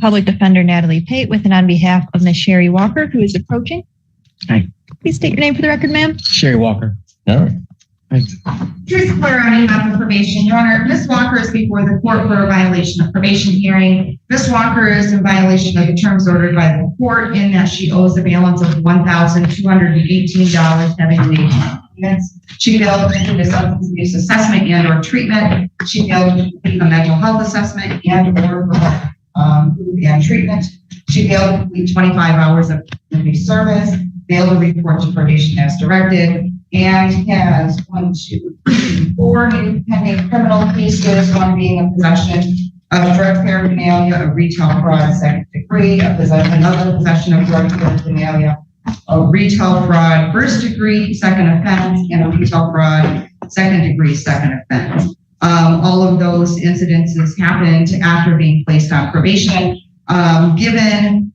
Public Defender Natalie Pate with and on behalf of Ms. Sherry Walker, who is approaching. Hi. Please state your name for the record, ma'am. Sherry Walker. All right. Thanks. Teresa Claire on behalf of probation. Your Honor, Ms. Walker is before the court for a violation of probation hearing. Ms. Walker is in violation of the terms ordered by the court in that she owes a balance of $1,218 having made payments. She failed to complete a substance abuse assessment and or treatment. She failed to complete a mental health assessment and or food and treatment. She failed to complete 25 hours of community service, failed to report to probation as directed, and has 4 new pending criminal cases, one being a possession of drug paraphernalia, a retail fraud, second degree, another possession of drug paraphernalia, a retail fraud, first degree, second offense, and a retail fraud, second degree, second offense. All of those incidences happened after being placed on probation. Given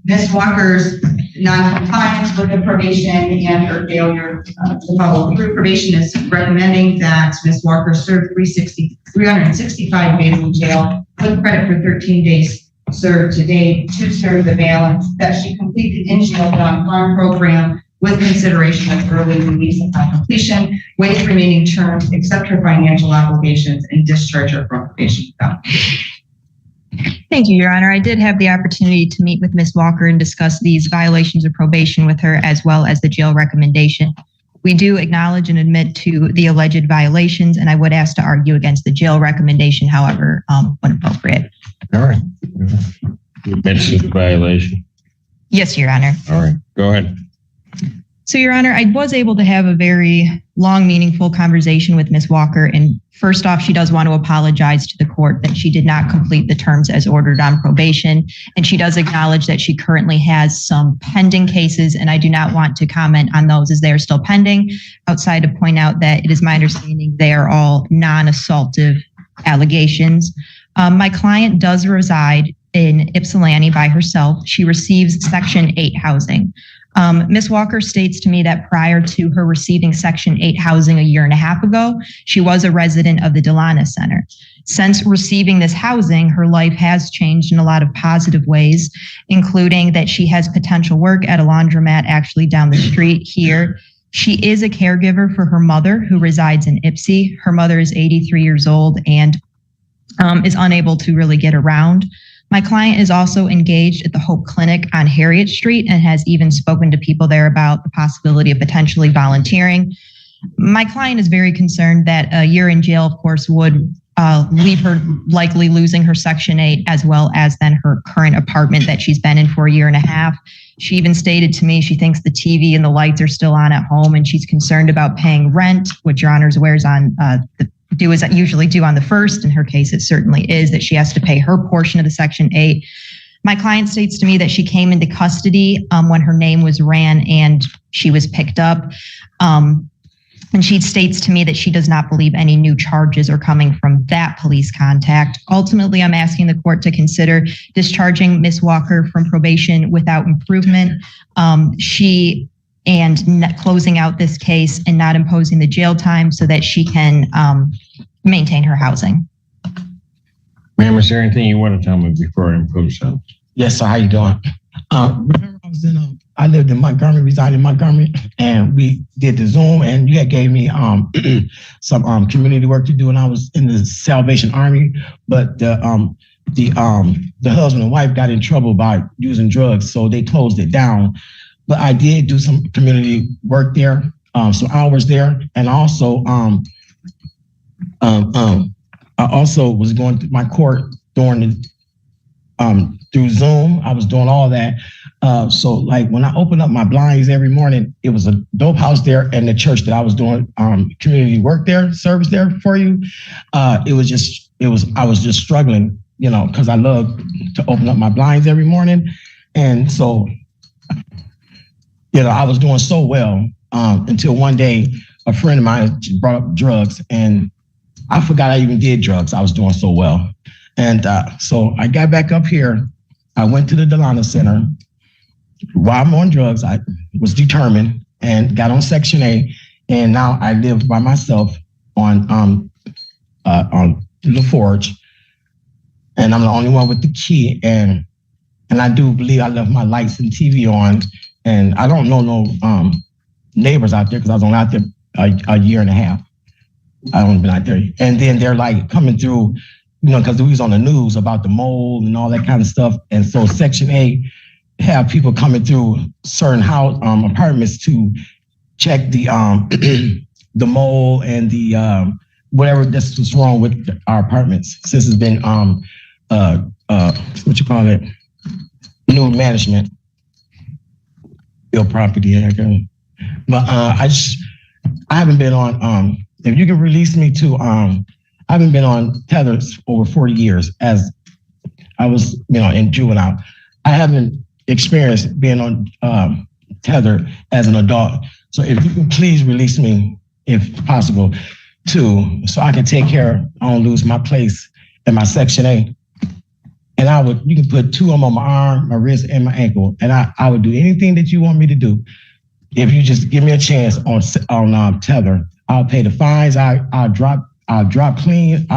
Ms. Walker's non-compliance with the probation and her failure to follow through, probation is recommending that Ms. Walker serve 365 days in jail with credit for 13 days served to date to serve the balance that she completed in jail on-farm program with consideration of early release upon completion, waive remaining terms, accept her financial obligations, and discharge her from probation. Thank you, Your Honor. I did have the opportunity to meet with Ms. Walker and discuss these violations of probation with her, as well as the jail recommendation. We do acknowledge and admit to the alleged violations, and I would ask to argue against the jail recommendation, however, when appropriate. All right. You mentioned the violation. Yes, Your Honor. All right. Go ahead. So, Your Honor, I was able to have a very long, meaningful conversation with Ms. Walker. And first off, she does want to apologize to the court that she did not complete the terms as ordered on probation. And she does acknowledge that she currently has some pending cases, and I do not want to comment on those as they are still pending, outside to point out that it is my understanding they are all non-assaultive allegations. My client does reside in Ypsilanti by herself. She receives Section 8 housing. Ms. Walker states to me that prior to her receiving Section 8 housing a year and a half ago, she was a resident of the Delana Center. Since receiving this housing, her life has changed in a lot of positive ways, including that she has potential work at a laundromat actually down the street here. She is a caregiver for her mother, who resides in Ypsi. Her mother is 83 years old and is unable to really get around. My client is also engaged at the Hope Clinic on Harriet Street and has even spoken to people there about the possibility of potentially volunteering. My client is very concerned that a year in jail, of course, would leave her likely losing her Section 8, as well as then her current apartment that she's been in for a year and a half. She even stated to me she thinks the TV and the lights are still on at home, and she's concerned about paying rent, which Your Honor's aware is on due as usually due on the 1st. In her case, it certainly is that she has to pay her portion of the Section 8. My client states to me that she came into custody when her name was ran and she was picked up. And she states to me that she does not believe any new charges are coming from that police contact. Ultimately, I'm asking the court to consider discharging Ms. Walker from probation without improvement. Closing out this case and not imposing the jail time so that she can maintain her housing. Ma'am, is there anything you want to tell me before I impose sentence? Yes, sir. How you doing? Remember I lived in Montgomery, resided in Montgomery, and we did the Zoom, and you had gave me some community work to do, and I was in the Salvation Army, but the husband and wife got in trouble by using drugs, so they closed it down. But I did do some community work there, some hours there, and also I also was going to my court during through Zoom. I was doing all that. So like when I opened up my blinds every morning, it was a dope house there and the church that I was doing community work there, service there for you. I was just struggling, because I love to open up my blinds every morning. And so, I was doing so well until one day a friend of mine brought up drugs and I forgot I even did drugs. I was doing so well. And so I got back up here. I went to the Delana Center. While I'm on drugs, I was determined and got on Section 8. And now I live by myself on LaForge. and I'm the only one with the key. And I do believe I left my lights and TV on, and I don't know no neighbors out there because I was only out there a year and a half. I haven't been out there. And then they're like coming through, you know, because we was on the news about the mold and all that kind of stuff. And so Section 8 have people coming through certain house apartments to check the the mold and the whatever that's what's wrong with our apartments since it's been what you call it, new management, build property. But I haven't been on if you can release me to I haven't been on Tether over 40 years as I was, you know, in juvenile. I haven't experienced being on Tether as an adult. So if you can please release me, if possible, so I can take care, I don't lose my place in my Section 8. And you can put 2 of them on my arm, my wrist, and my ankle. And I would do anything that you want me to do. If you just give me a chance on Tether, I'll pay the fines. I'll drop clean.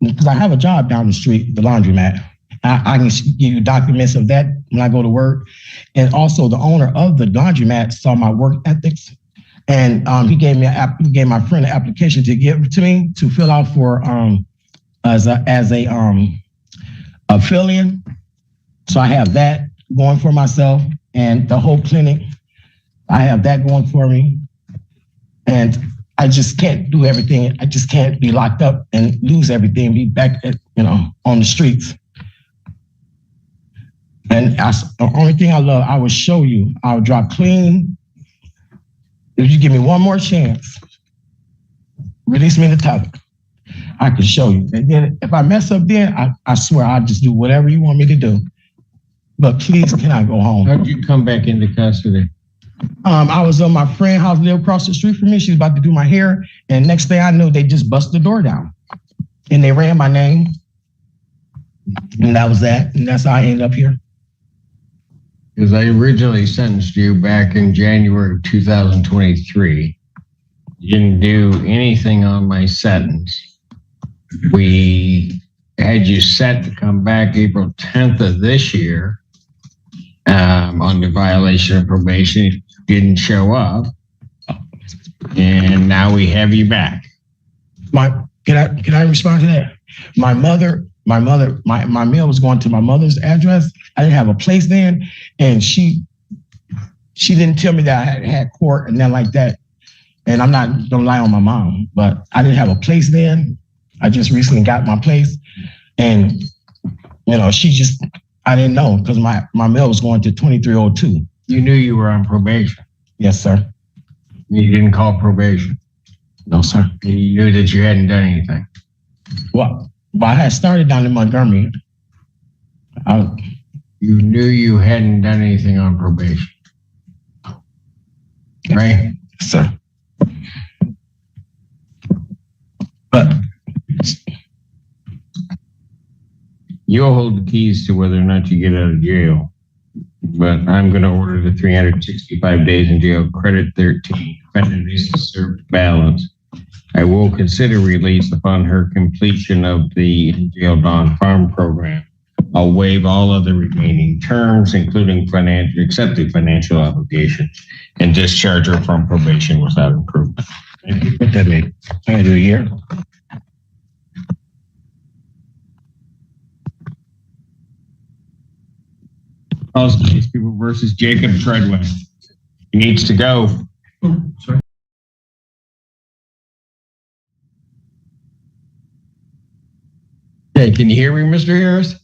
Because I have a job down the street, the laundromat. I can give you documents of that when I go to work. And also the owner of the laundromat saw my work ethics. And he gave my friend an application to give to me to fill out for as a fill-in. So I have that going for myself, and the whole clinic, I have that going for me. And I just can't do everything. I just can't be locked up and lose everything, be back at, on the streets. And the only thing I love, I will show you. I'll drop clean. If you give me one more chance, release me the topic. I can show you. And then if I mess up then, I swear I'll just do whatever you want me to do. But please, can I go home? How did you come back into custody? I was on my friend's house, lived across the street from me. She was about to do my hair. And next thing I knew, they just busted the door down. And they ran my name. And that was that. And that's how I ended up here. Because I originally sentenced you back in January of 2023. You didn't do anything on my sentence. We had you set to come back April 10th of this year on the violation of probation. You didn't show up. And now we have you back. Can I respond to that? My mail was going to my mother's address. I didn't have a place then, and she didn't tell me that I had court and then like that. And I'm not gonna lie on my mom, but I didn't have a place then. I just recently got my place, and I didn't know because my mail was going to 2302. You knew you were on probation. Yes, sir. You didn't call probation. No, sir. You knew that you hadn't done anything. Well, I had started down in Montgomery. You knew you hadn't done anything on probation. Right? Yes, sir. But you'll hold the keys to whether or not you get out of jail. But I'm going to order the 365 days in jail, credit 13, defendant is to serve balance. I will consider release upon her completion of the in-jail non-farm program. I'll waive all other remaining terms, including accepted financial obligations, and discharge her from probation without improvement. Thank you. What that mean? I gotta do a year. Case people versus Jacob Treadway. He needs to go. Oh, sorry. Hey, can you hear me, Mr. Harris?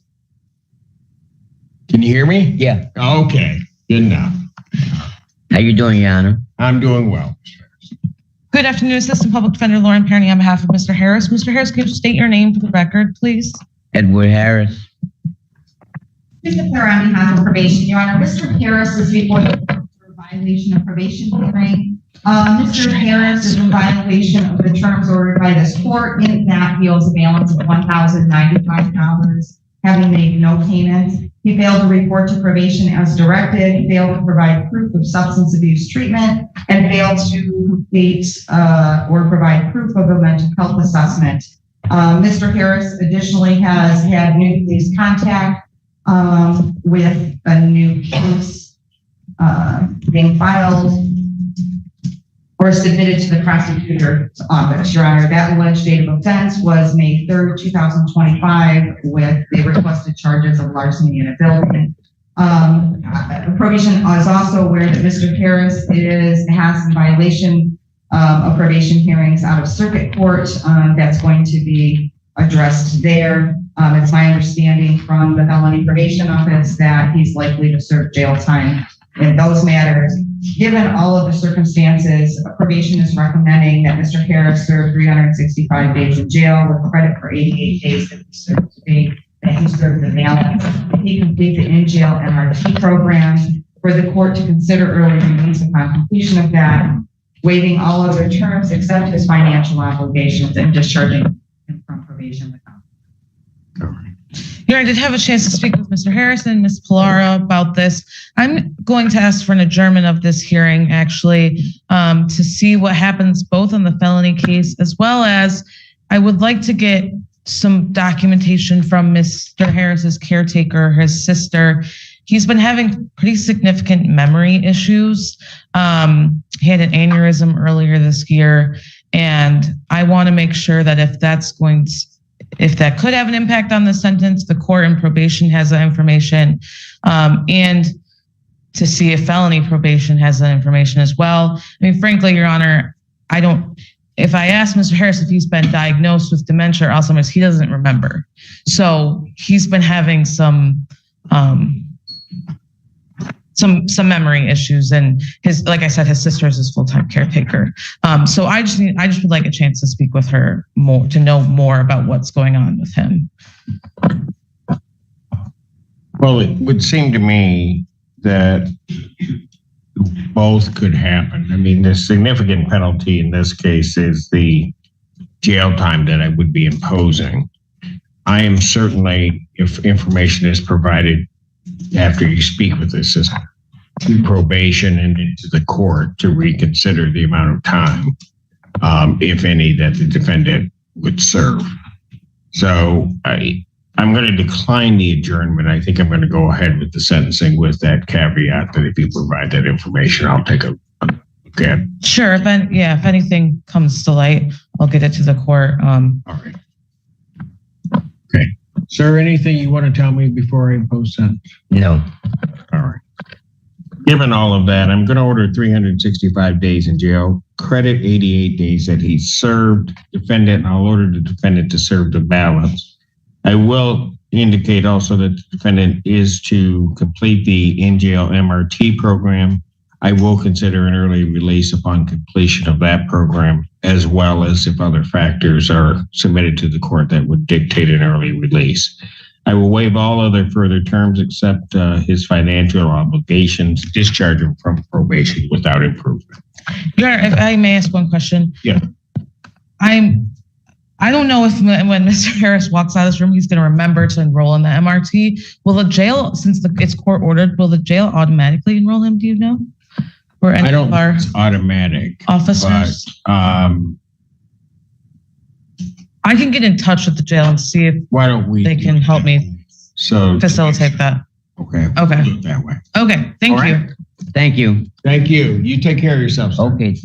Can you hear me? Yeah. Okay, good enough. How you doing, Your Honor? I'm doing well. Good afternoon, Assistant Public Defender Lauren Perny on behalf of Mr. Harris. Mr. Harris, could you state your name for the record, please? Edward Harris. Mr. Clare, on behalf of probation, Your Honor, Mr. Harris is before the court for a violation of probation hearing. Mr. Harris is in violation of the terms ordered by this court. In that, he owes a balance of $1,095, having made no payment. He failed to report to probation as directed, failed to provide proof of substance abuse treatment, and failed to complete or provide proof of a mental health assessment. Mr. Harris additionally has had new police contact with a new case being filed or submitted to the prosecutor's office. Your Honor, that alleged date of offense was May 3rd, 2025, with the requested charges of larceny in a building. Probation is also aware that Mr. Harris has in violation of probation hearings out of circuit court. That's going to be addressed there. It's my understanding from the felony probation office that he's likely to serve jail time in those matters. Given all of the circumstances, probation is recommending that Mr. Harris serve 365 days in jail with credit for 88 days that he served the balance. If he completes the in-jail MRT program, for the court to consider early release upon completion of that, waiving all other terms except his financial obligations and discharging him from probation. Here, I did have a chance to speak with Mr. Harris and Ms. Pilara about this. I'm going to ask for an adjournment of this hearing, actually, to see what happens both on the felony case, as well as I would like to get some documentation from Mr. Harris's caretaker, his sister. He's been having pretty significant memory issues. He had an aneurysm earlier this year, and I want to make sure that if that could have an impact on the sentence, the court and probation has that information, and to see if felony probation has that information as well. I mean, frankly, Your Honor, if I ask Mr. Harris if he's been diagnosed with dementia or Alzheimer's, he doesn't remember. So he's been having some memory issues, and like I said, his sister is his full-time caretaker. So I just would like a chance to speak with her more, to know more about what's going on with him. Well, it would seem to me that both could happen. I mean, the significant penalty in this case is the jail time that I would be imposing. I am certainly, if information is provided after you speak with the sister, to probation and into the court to reconsider the amount of time, if any, that the defendant would serve. So I'm going to decline the adjournment. I think I'm going to go ahead with the sentencing with that caveat that if you provide that information, I'll take a look at it. Sure. If anything comes to light, I'll get it to the court. All right. Okay. Sir, anything you want to tell me before I impose sentence? No. All right. Given all of that, I'm going to order 365 days in jail, credit 88 days that he served defendant, and I'll order the defendant to serve the balance. I will indicate also that the defendant is to complete the in-jail MRT program. I will consider an early release upon completion of that program, as well as if other factors are submitted to the court that would dictate an early release. I will waive all other further terms except his financial obligations, discharge him from probation without improvement. If I may ask one question. Yeah. I don't know if when Mr. Harris walks out of this room, he's going to remember to enroll in the MRT. Will the jail, since it's court ordered, will the jail automatically enroll him? Do you know? Or any I don't of our think it's automatic. officers? But, I can get in touch with the jail and see if why don't we? they can help me facilitate that. Okay. Okay. Do it that way. Okay. Thank All you. right. Thank you. Thank you. You take care of yourself, sir. Okay.